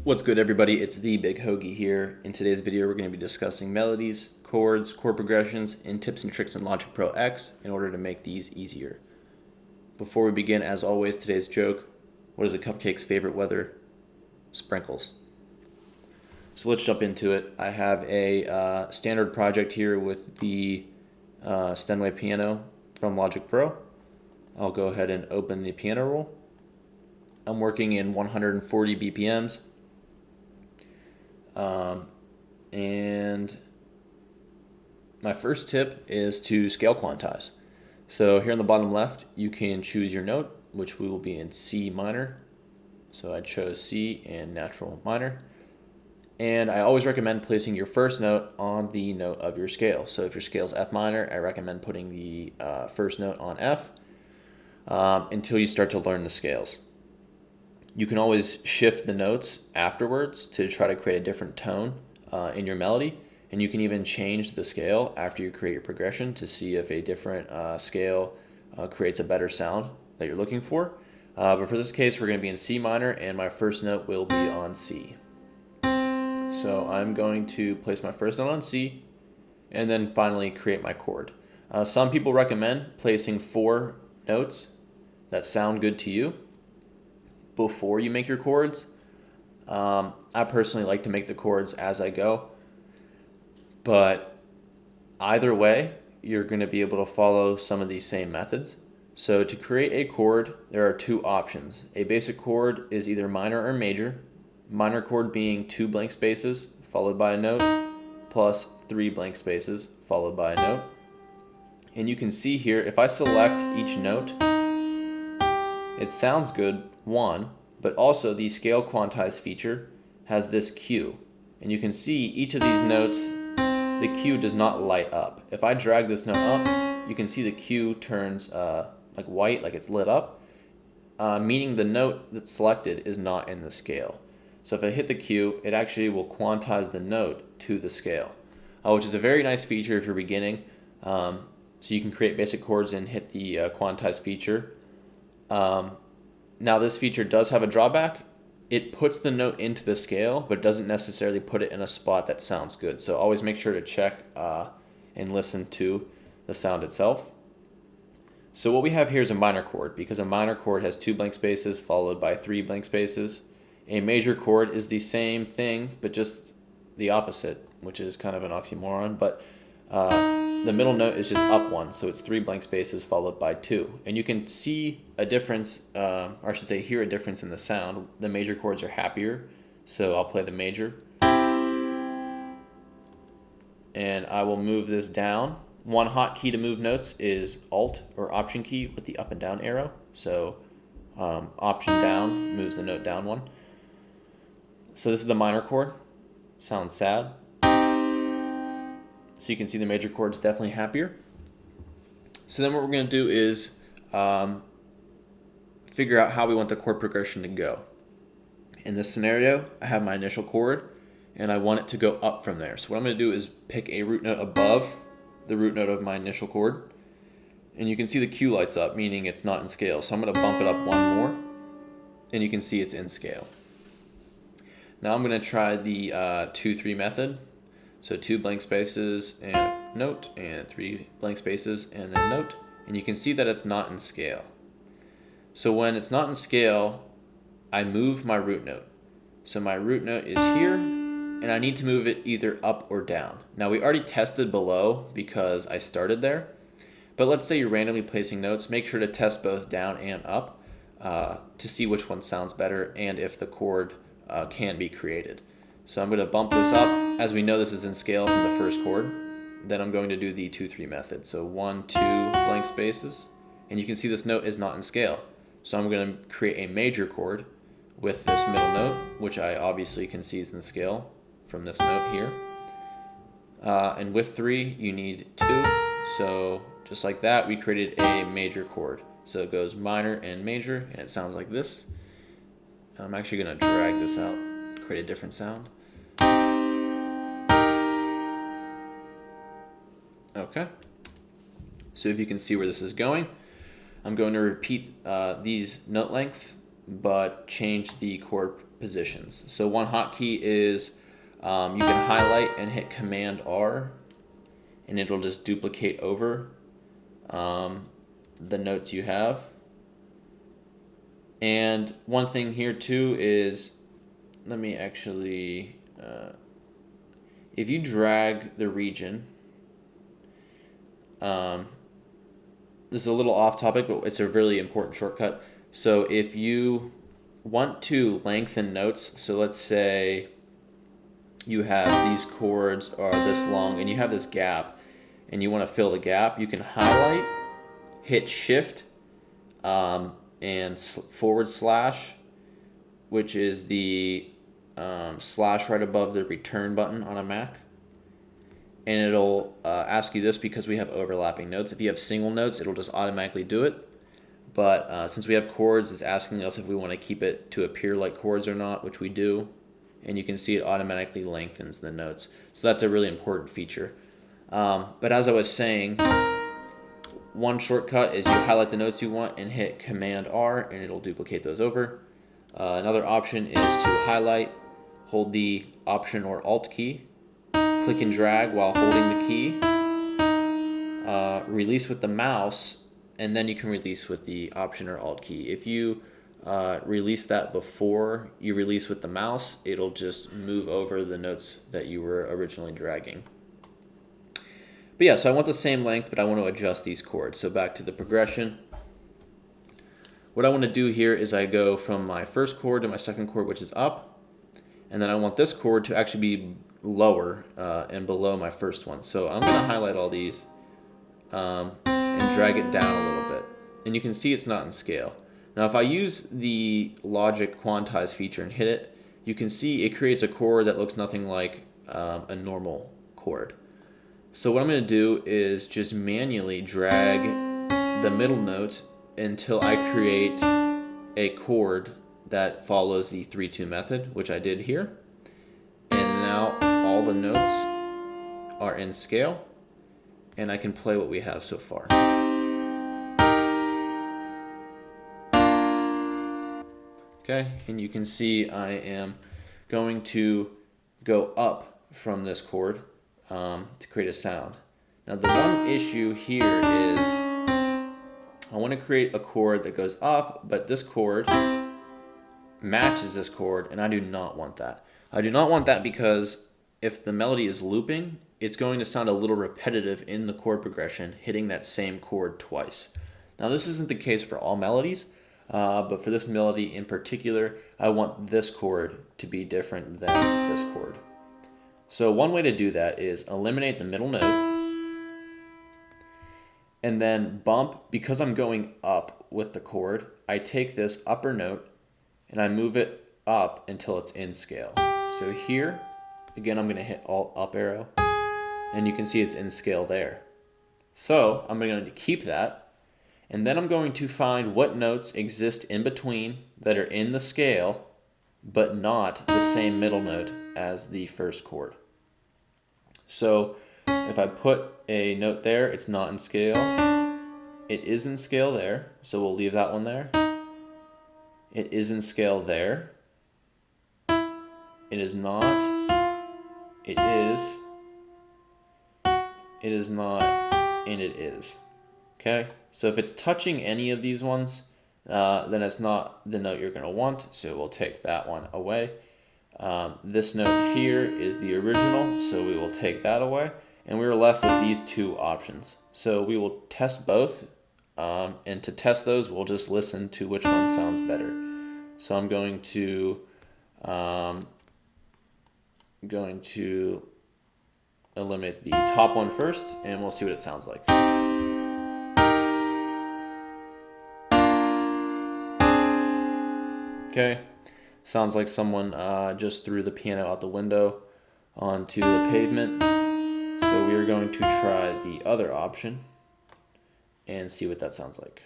What's good, everybody? It's the Big Hoagie here. In today's video, we're going to be discussing melodies, chords, chord progressions, and tips and tricks in Logic Pro X in order to make these easier. Before we begin, as always, today's joke: what is a cupcake's favorite weather? Sprinkles. So let's jump into it. I have a standard project here with the Steinway piano from Logic Pro. I'll go ahead and open the piano roll. I'm working in 140 BPMs. And my first tip is to scale quantize. So here on the bottom left, you can choose your note, which will be in C minor. So I chose C and natural minor. And I always recommend placing your first note on the note of your scale. So if your scale is F minor, I recommend putting the first note on F until you start to learn the scales. You can always shift the notes afterwards to try to create a different tone in your melody, and you can even change the scale after you create your progression to see if a different scale creates a better sound that you're looking for. But for this case, we're going to be in C minor, and my first note will be on C. So I'm going to place my first note on C, and then finally create my chord. Some people recommend placing 4 notes that sound good to you before you make your chords. I personally like to make the chords as I go, but either way, you're going to be able to follow some of these same methods. So to create a chord, there are 2 options. A basic chord is either minor or major. Minor chord being 2 blank spaces followed by a note, plus 3 blank spaces followed by a note. And you can see here, if I select each note, it sounds good, one, but also the scale quantize feature has this Q. And you can see each of these notes, the Q does not light up. If I drag this note up, you can see the Q turns like white, like it's lit up, meaning the note that's selected is not in the scale. So if I hit the Q, it actually will quantize the note to the scale, which is a very nice feature if you're beginning. So you can create basic chords and hit the quantize feature. Now this feature does have a drawback. It puts the note into the scale, but doesn't necessarily put it in a spot that sounds good. So always make sure to check and listen to the sound itself. So what we have here is a minor chord, because a minor chord has 2 blank spaces followed by 3 blank spaces. A major chord is the same thing, but just the opposite, which is kind of an oxymoron, but the middle note is just up 1, so it's 3 blank spaces followed by 2. And you can see a difference, or I should say hear a difference in the sound. The major chords are happier, so I'll play the major. And I will move this down. One hotkey to move notes is Alt or Option key with the up and down arrow. So Option down moves the note down 1. So this is the minor chord. Sounds sad. So you can see the major chord's definitely happier. So then what we're going to do is figure out how we want the chord progression to go. In this scenario, I have my initial chord, and I want it to go up from there. So what I'm going to do is pick a root note above the root note of my initial chord. And you can see the Q lights up, meaning it's not in scale. So I'm going to bump it up 1 more, and you can see it's in scale. Now I'm going to try the 2-3 method. So 2 blank spaces and note, and 3 blank spaces and then note. And you can see that it's not in scale. So when it's not in scale, I move my root note. So my root note is here, and I need to move it either up or down. Now we already tested below because I started there. But let's say you're randomly placing notes, make sure to test both down and up to see which one sounds better and if the chord can be created. So I'm going to bump this up. As we know, this is in scale from the first chord. Then I'm going to do the 2-3 method. So 1, 2 blank spaces. And you can see this note is not in scale. So I'm going to create a major chord with this middle note, which I obviously can see is in scale from this note here. And with 3, you need 2. So just like that, we created a major chord. So it goes minor and major, and it sounds like this. And I'm actually going to drag this out, create a different sound. Okay, so if you can see where this is going, I'm going to repeat these note lengths but change the chord positions. So one hotkey is you can highlight and hit Command R, and it'll just duplicate over the notes you have. And one thing here too is, let me actually, if you drag the region, this is a little off topic, but it's a really important shortcut. So if you want to lengthen notes, so let's say you have these chords are this long and you have this gap and you want to fill the gap, you can highlight, hit Shift, and forward slash, which is the slash right above the return button on a Mac. And it'll ask you this because we have overlapping notes. If you have single notes, it'll just automatically do it. But since we have chords, it's asking us if we want to keep it to appear like chords or not, which we do. And you can see it automatically lengthens the notes. So that's a really important feature. But as I was saying, one shortcut is you highlight the notes you want and hit Command R, and it'll duplicate those over. Another option is to highlight, hold the Option or Alt key, click and drag while holding the key, release with the mouse, and then you can release with the Option or Alt key. If you release that before you release with the mouse, it'll just move over the notes that you were originally dragging. But yeah, so I want the same length, but I want to adjust these chords. So back to the progression. What I want to do here is I go from my first chord to my second chord, which is up, and then I want this chord to actually be lower and below my first one. So I'm going to highlight all these and drag it down a little bit. And you can see it's not in scale. Now if I use the Logic Quantize feature and hit it, you can see it creates a chord that looks nothing like a normal chord. So what I'm going to do is just manually drag the middle note until I create a chord that follows the 3-2 method, which I did here. And now all the notes are in scale, and I can play what we have so far. Okay, and you can see I am going to go up from this chord to create a sound. Now the one issue here is I want to create a chord that goes up, but this chord matches this chord, and I do not want that. I do not want that because if the melody is looping, it's going to sound a little repetitive in the chord progression, hitting that same chord twice. Now this isn't the case for all melodies, but for this melody in particular, I want this chord to be different than this chord. So one way to do that is eliminate the middle note, and then bump, because I'm going up with the chord, I take this upper note and I move it up until it's in scale. So here, again, I'm going to hit Alt up arrow, and you can see it's in scale there. So I'm going to keep that, and then I'm going to find what notes exist in between that are in the scale, but not the same middle note as the first chord. So if I put a note there, it's not in scale. It is in scale there, so we'll leave that one there. It is in scale there. It is not. It is. It is not. And it is. Okay? So if it's touching any of these ones, then it's not the note you're going to want, so we'll take that one away. This note here is the original, so we will take that away. And we are left with these two options. So we will test both, and to test those, we'll just listen to which one sounds better. So I'm going to eliminate the top one first, and we'll see what it sounds like. Okay, sounds like someone just threw the piano out the window onto the pavement. So we are going to try the other option and see what that sounds like.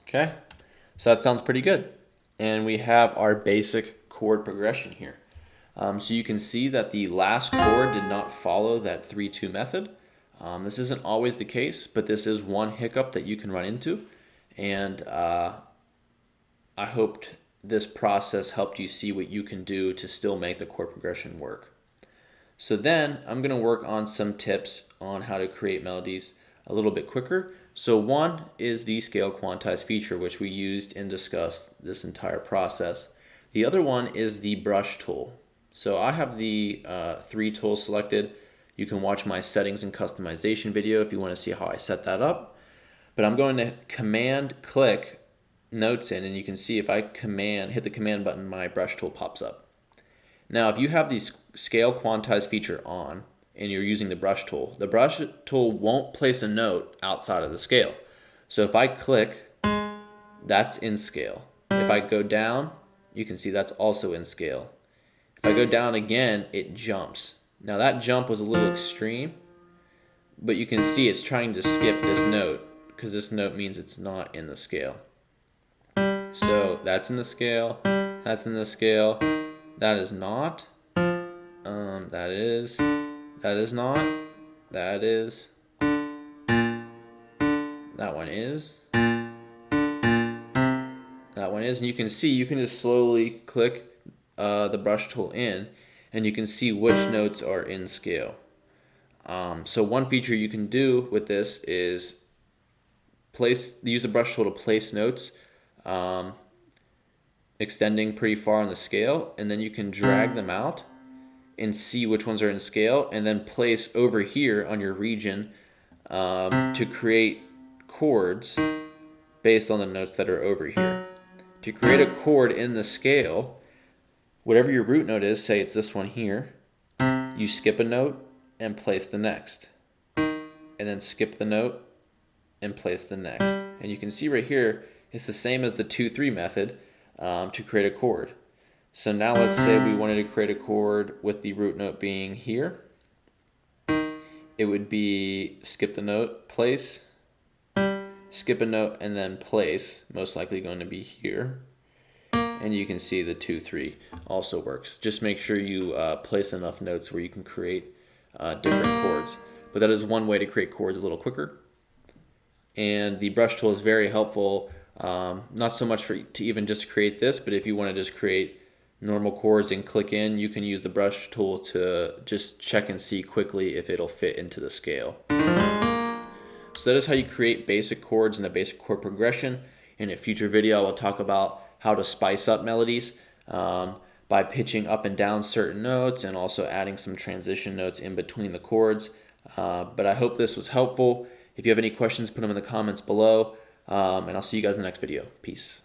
Okay, so that sounds pretty good. And we have our basic chord progression here. So you can see that the last chord did not follow that 3-2 method. This isn't always the case, but this is one hiccup that you can run into, and I hoped this process helped you see what you can do to still make the chord progression work. So then I'm going to work on some tips on how to create melodies a little bit quicker. So one is the scale quantize feature, which we used and discussed this entire process. The other one is the brush tool. So I have the 3 tools selected. You can watch my settings and customization video if you want to see how I set that up. But I'm going to command click notes in, and you can see if I hit the command button, my brush tool pops up. Now, if you have the scale quantize feature on and you're using the brush tool won't place a note outside of the scale. So if I click, that's in scale. If I go down, you can see that's also in scale. If I go down again, it jumps. Now that jump was a little extreme, but you can see it's trying to skip this note because this note means it's not in the scale. So that's in the scale, that's in the scale, that is not, that is not, that is, that one is, that one is, and you can see, you can just slowly click the brush tool in, and you can see which notes are in scale. So one feature you can do with this is use the brush tool to place notes, extending pretty far on the scale, and then you can drag them out and see which ones are in scale, and then place over here on your region to create chords based on the notes that are over here. To create a chord in the scale, whatever your root note is, say it's this one here, you skip a note and place the next, and then skip the note and place the next. And you can see right here, it's the same as the 2-3 method to create a chord. So now let's say we wanted to create a chord with the root note being here. It would be skip the note, place, skip a note, and then place, most likely going to be here. And you can see the 2-3 also works. Just make sure you place enough notes where you can create different chords. But that is one way to create chords a little quicker. And the brush tool is very helpful, not so much to even just create this, but if you want to just create normal chords and click in, you can use the brush tool to just check and see quickly if it'll fit into the scale. So that is how you create basic chords and a basic chord progression. In a future video, I will talk about how to spice up melodies by pitching up and down certain notes and also adding some transition notes in between the chords. But I hope this was helpful. If you have any questions, put them in the comments below, and I'll see you guys in the next video. Peace.